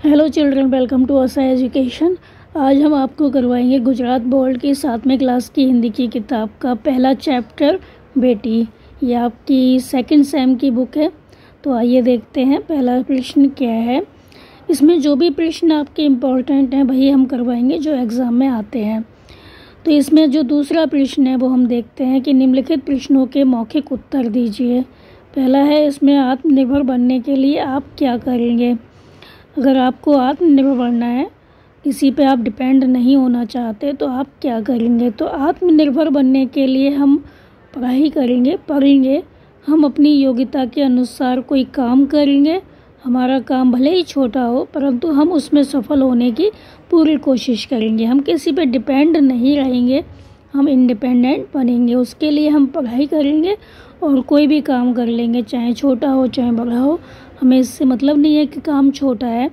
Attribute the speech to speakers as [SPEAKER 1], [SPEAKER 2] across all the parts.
[SPEAKER 1] Hello children, welcome to असा education. आज हम आपको करवाएंगे गुजरात बोर्ड की 7वीं क्लास की हिंदी की किताब का पहला चैप्टर बेटी। ये आपकी सेकंड सेम की बुक है। तो आइए देखते हैं पहला प्रश्न क्या है। इसमें जो भी प्रश्न आपके इम्पोर्टेंट हैं वही हम करवाएंगे जो एग्ज़ाम में आते हैं। तो इसमें जो दूसरा प्रश्न है वो हम देखते हैं कि निम्नलिखित प्रश्नों के मौखिक उत्तर दीजिए। पहला है, इसमें आत्मनिर्भर बनने के लिए आप क्या करेंगे। अगर आपको आत्मनिर्भर बनना है, किसी पे आप डिपेंड नहीं होना चाहते, तो आप क्या करेंगे। तो आत्मनिर्भर बनने के लिए हम पढ़ाई करेंगे, पढ़ेंगे, हम अपनी योग्यता के अनुसार कोई काम करेंगे। हमारा काम भले ही छोटा हो परंतु हम उसमें सफल होने की पूरी कोशिश करेंगे। हम किसी पे डिपेंड नहीं रहेंगे, हम इंडिपेंडेंट बनेंगे। उसके लिए हम पढ़ाई करेंगे और कोई भी काम कर लेंगे, चाहे छोटा हो चाहे बड़ा हो। हमें इससे मतलब नहीं है कि काम छोटा है,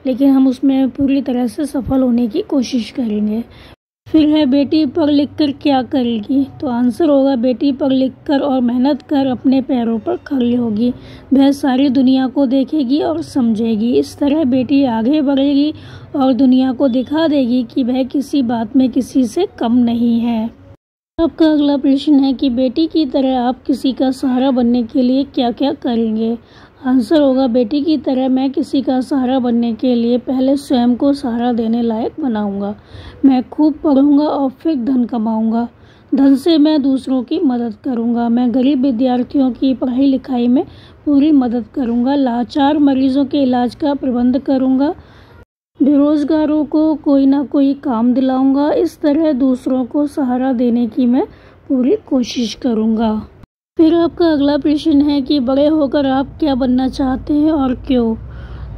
[SPEAKER 1] लेकिन हम उसमें पूरी तरह से सफल होने की कोशिश करेंगे। फिर है, बेटी पढ़ लिख कर क्या करेगी। तो आंसर होगा, बेटी पढ़ लिख कर और मेहनत कर अपने पैरों पर खड़ी होगी। वह सारी दुनिया को देखेगी और समझेगी। इस तरह बेटी आगे बढ़ेगी और दुनिया को दिखा देगी कि वह किसी बात में किसी से कम नहीं है। आपका अगला प्रश्न है कि बेटी की तरह आप किसी का सहारा बनने के लिए क्या क्या करेंगे। आंसर होगा, बेटी की तरह मैं किसी का सहारा बनने के लिए पहले स्वयं को सहारा देने लायक बनाऊंगा। मैं खूब पढ़ूंगा और फिर धन कमाऊंगा। धन से मैं दूसरों की मदद करूंगा। मैं गरीब विद्यार्थियों की पढ़ाई लिखाई में पूरी मदद करूंगा। लाचार मरीजों के इलाज का प्रबंध करूंगा। बेरोजगारों को कोई ना कोई काम दिलाऊंगा। इस तरह दूसरों को सहारा देने की मैं पूरी कोशिश करूंगा। फिर आपका अगला प्रश्न है कि बड़े होकर आप क्या बनना चाहते हैं और क्यों।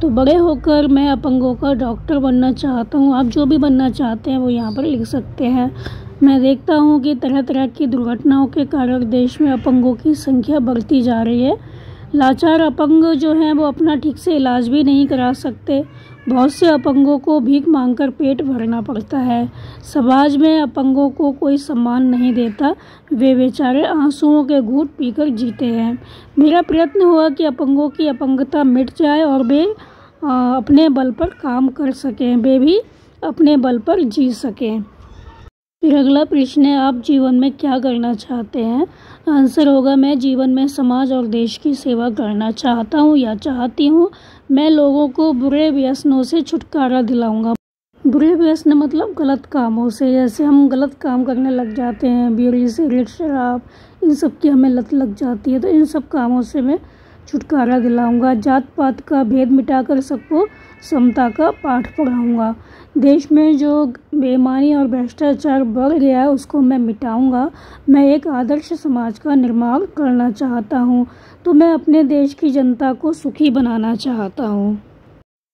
[SPEAKER 1] तो बड़े होकर मैं अपंगों का डॉक्टर बनना चाहता हूं। आप जो भी बनना चाहते हैं वो यहाँ पर लिख सकते हैं। मैं देखता हूं कि तरह तरह की दुर्घटनाओं के कारण देश में अपंगों की संख्या बढ़ती जा रही है। लाचार अपंग जो हैं वो अपना ठीक से इलाज भी नहीं करा सकते। बहुत से अपंगों को भीख मांगकर पेट भरना पड़ता है। समाज में अपंगों को कोई सम्मान नहीं देता। वे बेचारे आंसुओं के घूंट पीकर जीते हैं। मेरा प्रयत्न हुआ कि अपंगों की अपंगता मिट जाए और वे अपने बल पर काम कर सकें, वे भी अपने बल पर जी सकें। फिर अगला प्रश्न है, आप जीवन में क्या करना चाहते हैं। आंसर होगा, मैं जीवन में समाज और देश की सेवा करना चाहता हूँ या चाहती हूँ। मैं लोगों को बुरे व्यसनों से छुटकारा दिलाऊंगा। बुरे व्यसन मतलब गलत कामों से। जैसे हम गलत काम करने लग जाते हैं, बीड़ी सिगरेट शराब, इन सब की हमें लत लग जाती है, तो इन सब कामों से मैं छुटकारा दिलाऊंगा। जात पात का भेद मिटाकर सबको समता का पाठ पढ़ाऊंगा। देश में जो बेईमानी और भ्रष्टाचार बढ़ गया है उसको मैं मिटाऊंगा। मैं एक आदर्श समाज का निर्माण करना चाहता हूँ। तो मैं अपने देश की जनता को सुखी बनाना चाहता हूँ।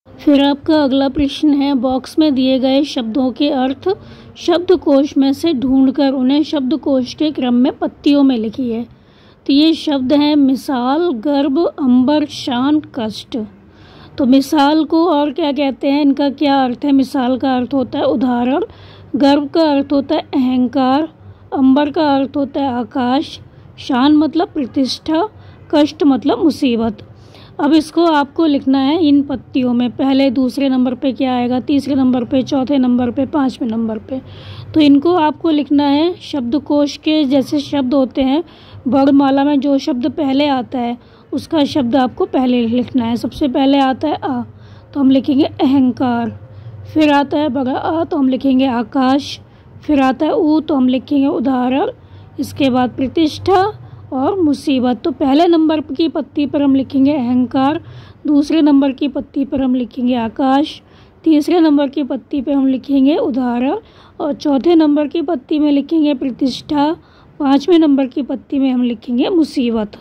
[SPEAKER 1] फिर आपका अगला प्रश्न है, बॉक्स में दिए गए शब्दों के अर्थ शब्दकोश में से ढूंढकर उन्हें शब्दकोश के क्रम में पत्तियों में लिखिए। तो ये शब्द हैं मिसाल, गर्व, अंबर, शान, कष्ट। तो मिसाल को और क्या कहते हैं, इनका क्या अर्थ है। मिसाल का अर्थ होता है उदाहरण, गर्व का अर्थ होता है अहंकार, अंबर का अर्थ होता है आकाश, शान मतलब प्रतिष्ठा, कष्ट मतलब मुसीबत। अब इसको आपको लिखना है इन पत्तियों में। पहले दूसरे नंबर पे क्या आएगा, तीसरे नंबर पे, चौथे नंबर पे, 5वें नंबर पे। तो इनको आपको लिखना है शब्दकोश के जैसे शब्द होते हैं। वर्णमाला में जो शब्द पहले आता है उसका शब्द आपको पहले लिखना है। सबसे पहले आता है आ, तो हम लिखेंगे अहंकार। फिर आता है बड़ा आ, तो हम लिखेंगे आकाश। फिर आता है ऊ, तो हम लिखेंगे उदाहरण। इसके बाद प्रतिष्ठा और मुसीबत। तो पहले नंबर की पत्ती पर हम लिखेंगे अहंकार, दूसरे नंबर की पत्ती पर हम लिखेंगे आकाश, तीसरे नंबर की पत्ती पर हम लिखेंगे उदाहरण और चौथे नंबर की पत्ती में लिखेंगे प्रतिष्ठा, 5वें नंबर की पत्ती में हम लिखेंगे मुसीबत।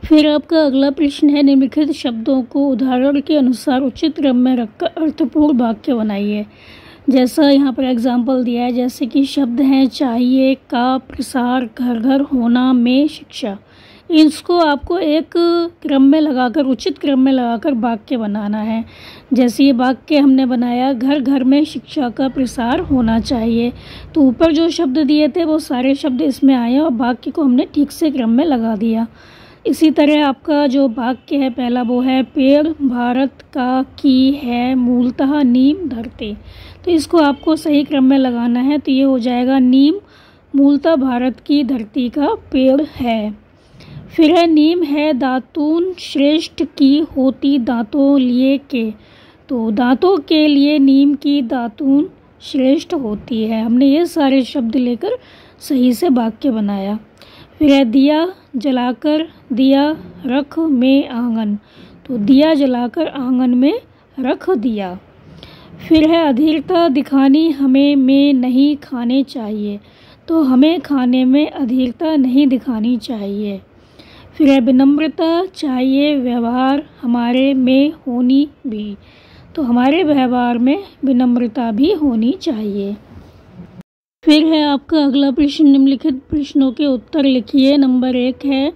[SPEAKER 1] फिर आपका अगला प्रश्न है, निम्नलिखित शब्दों को उदाहरण के अनुसार उचित क्रम में रखकर अर्थपूर्ण वाक्य बनाइए। जैसा यहाँ पर एग्जाम्पल दिया है, जैसे कि शब्द हैं चाहिए, का, प्रसार, घर घर, होना, में, शिक्षा। इसको आपको एक क्रम में लगाकर, उचित क्रम में लगाकर वाक्य बनाना है। जैसे ये वाक्य हमने बनाया, घर घर में शिक्षा का प्रसार होना चाहिए। तो ऊपर जो शब्द दिए थे वो सारे शब्द इसमें आए और वाक्य को हमने ठीक से क्रम में लगा दिया। इसी तरह आपका जो वाक्य है पहला वो है पेड़ भारत का की है मूलतः नीम धरती। तो इसको आपको सही क्रम में लगाना है। तो ये हो जाएगा नीम मूलतः भारत की धरती का पेड़ है। फिर है नीम है दातून श्रेष्ठ की होती दांतों लिए के। तो दांतों के लिए नीम की दातून श्रेष्ठ होती है। हमने ये सारे शब्द लेकर सही से वाक्य बनाया। फिर है दिया जलाकर दिया रख में आंगन। तो दिया जलाकर आंगन में रख दिया। फिर है अधीरता दिखानी हमें में नहीं खाने चाहिए। तो हमें खाने में अधीरता नहीं दिखानी चाहिए। फिर है विनम्रता चाहिए व्यवहार हमारे में होनी भी। तो हमारे व्यवहार में विनम्रता भी होनी चाहिए। फिर है आपका अगला प्रश्न, निम्नलिखित प्रश्नों के उत्तर लिखिए। नंबर 1 है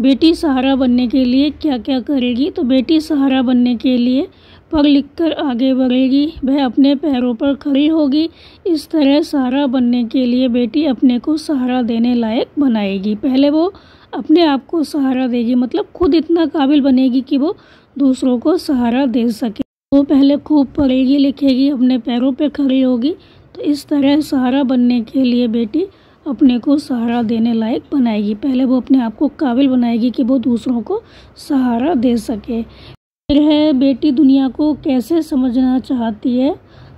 [SPEAKER 1] बेटी सहारा बनने के लिए क्या क्या करेगी। तो बेटी सहारा बनने के लिए पढ़ लिख कर आगे बढ़ेगी, वह अपने पैरों पर खड़ी होगी। इस तरह सहारा बनने के लिए बेटी अपने को सहारा देने लायक बनाएगी। पहले वो अपने आप को सहारा देगी, मतलब खुद इतना काबिल बनेगी कि वो दूसरों को सहारा दे सके। वो पहले खूब पढ़ेगी लिखेगी, अपने पैरों पर खड़ी होगी। तो इस तरह सहारा बनने के लिए बेटी अपने को सहारा देने लायक बनाएगी। पहले वो अपने आप को काबिल बनाएगी कि वो दूसरों को सहारा दे सके। फिर है बेटी दुनिया को कैसे समझना चाहती है।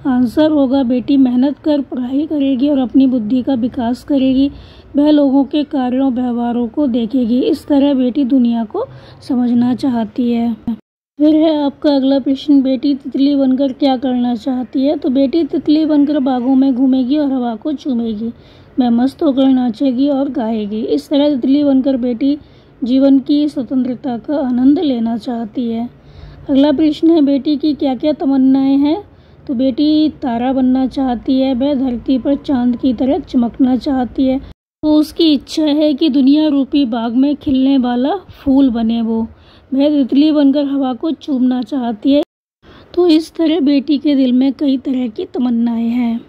[SPEAKER 1] आंसर होगा बेटी मेहनत कर पढ़ाई करेगी और अपनी बुद्धि का विकास करेगी। वह लोगों के कार्यों व्यवहारों को देखेगी। इस तरह बेटी दुनिया को समझना चाहती है। फिर है आपका अगला प्रश्न, बेटी तितली बनकर क्या करना चाहती है। तो बेटी तितली बनकर बागों में घूमेगी और हवा को चूमेगी। वह मस्त होकर नाचेगी और गाएगी। इस तरह तितली बनकर बेटी जीवन की स्वतंत्रता का आनंद लेना चाहती है। अगला प्रश्न है बेटी की क्या क्या तमन्नाएं हैं। तो बेटी तारा बनना चाहती है, वह धरती पर चांद की तरह चमकना चाहती है। तो उसकी इच्छा है कि दुनिया रूपी बाग में खिलने वाला फूल बने वो। वह तितली बनकर हवा को चूमना चाहती है। तो इस तरह बेटी के दिल में कई तरह की तमन्नाएं हैं।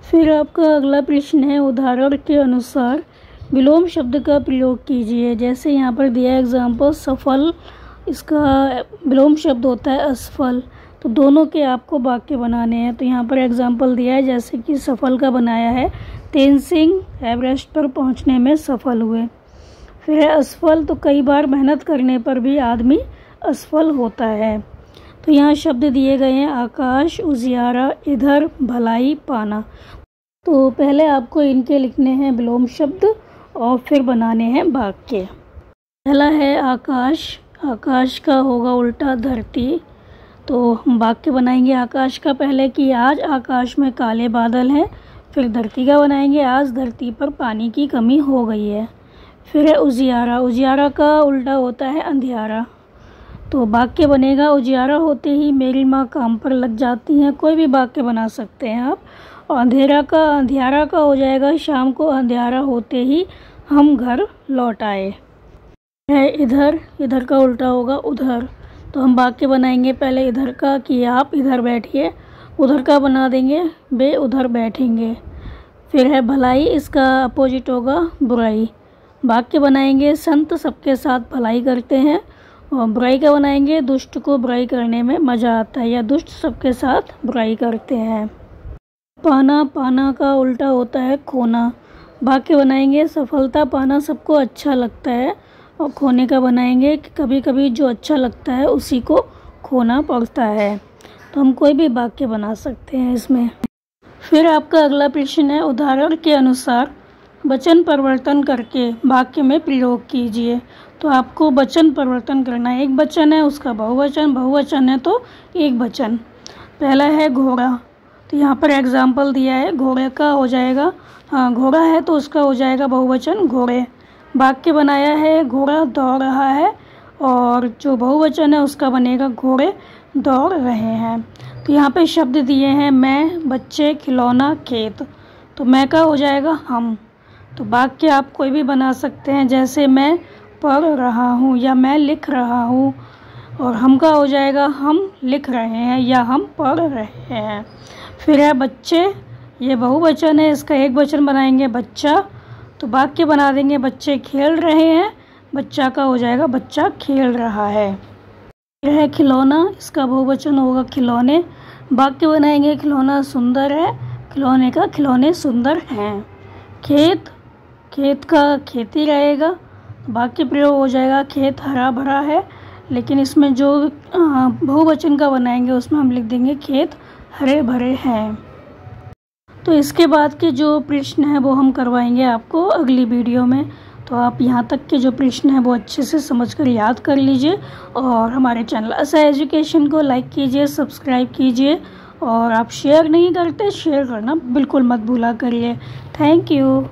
[SPEAKER 1] फिर आपका अगला प्रश्न है उदाहरण के अनुसार विलोम शब्द का प्रयोग कीजिए। जैसे यहाँ पर दिया एग्जाम्पल सफल, इसका विलोम शब्द होता है असफल। तो दोनों के आपको वाक्य बनाने हैं। तो यहाँ पर एग्जाम्पल दिया है, जैसे कि सफल का बनाया है तेनसिंग एवरेस्ट पर पहुँचने में सफल हुए। फिर है असफल, तो कई बार मेहनत करने पर भी आदमी असफल होता है। तो यहाँ शब्द दिए गए हैं आकाश, उजियारा, इधर, भलाई, पाना। तो पहले आपको इनके लिखने हैं विलोम शब्द और फिर बनाने हैं वाक्य। पहला है आकाश, आकाश का होगा उल्टा धरती। तो हम वाक्य बनाएंगे आकाश का पहले कि आज आकाश में काले बादल हैं। फिर धरती का बनाएंगे आज धरती पर पानी की कमी हो गई है। फिर है उजियारा, उजियारा का उल्टा होता है अंधियारा। तो वाक्य बनेगा उजियारा होते ही मेरी माँ काम पर लग जाती हैं। कोई भी वाक्य बना सकते हैं आप। और अंधियारा का हो जाएगा शाम को अंधियारा होते ही हम घर लौट आए। है इधर, इधर का उल्टा होगा उधर। तो हम वाक्य बनाएंगे पहले इधर का कि आप इधर बैठिए। उधर का बना देंगे वे उधर बैठेंगे। फिर है भलाई, इसका अपोजिट होगा बुराई। वाक्य बनाएंगे संत सबके साथ भलाई करते हैं। और बुराई का बनाएंगे दुष्ट को बुराई करने में मज़ा आता है या दुष्ट सबके साथ बुराई करते हैं। पाना, पाना का उल्टा होता है खोना। वाक्य बनाएंगे सफलता पाना सबको अच्छा लगता है। और खोने का बनाएंगे कि कभी कभी जो अच्छा लगता है उसी को खोना पड़ता है। तो हम कोई भी वाक्य बना सकते हैं इसमें। फिर आपका अगला प्रश्न है उदाहरण के अनुसार वचन परिवर्तन करके वाक्य में प्रयोग कीजिए। तो आपको वचन परिवर्तन करना है। एक वचन है उसका बहुवचन, बहुवचन है तो एक वचन। पहला है घोड़ा, तो यहाँ पर एग्जाम्पल दिया है घोड़े का हो जाएगा, घोड़ा है तो उसका हो जाएगा बहुवचन घोड़े। वाक्य बनाया है घोड़ा दौड़ रहा है और जो बहुवचन है उसका बनेगा घोड़े दौड़ रहे हैं। तो यहाँ पे शब्द दिए हैं मैं, बच्चे, खिलौना, खेत। तो मैं का हो जाएगा हम। तो वाक्य आप कोई भी बना सकते हैं, जैसे मैं पढ़ रहा हूँ या मैं लिख रहा हूँ। और हम का हो जाएगा हम लिख रहे हैं या हम पढ़ रहे हैं। फिर है बच्चे, ये बहुवचन है, इसका एक वचन बनाएंगे बच्चा। तो वाक्य बना देंगे बच्चे खेल रहे हैं, बच्चा का हो जाएगा बच्चा खेल रहा है। यह है खिलौना, इसका बहुवचन होगा खिलौने। वाक्य बनाएंगे खिलौना सुंदर है, खिलौने का खिलौने सुंदर हैं। खेत, खेत का खेती रहेगा, वाक्य प्रयोग हो जाएगा खेत हरा भरा है, लेकिन इसमें जो बहुवचन का बनाएंगे उसमें हम लिख देंगे खेत हरे भरे हैं। तो इसके बाद के जो प्रश्न है वो हम करवाएंगे आपको अगली वीडियो में। तो आप यहाँ तक के जो प्रश्न है वो अच्छे से समझकर याद कर लीजिए और हमारे चैनल आशा एजुकेशन को लाइक कीजिए, सब्सक्राइब कीजिए और आप शेयर नहीं करते शेयर करना बिल्कुल मत भूला करिए। Thank you.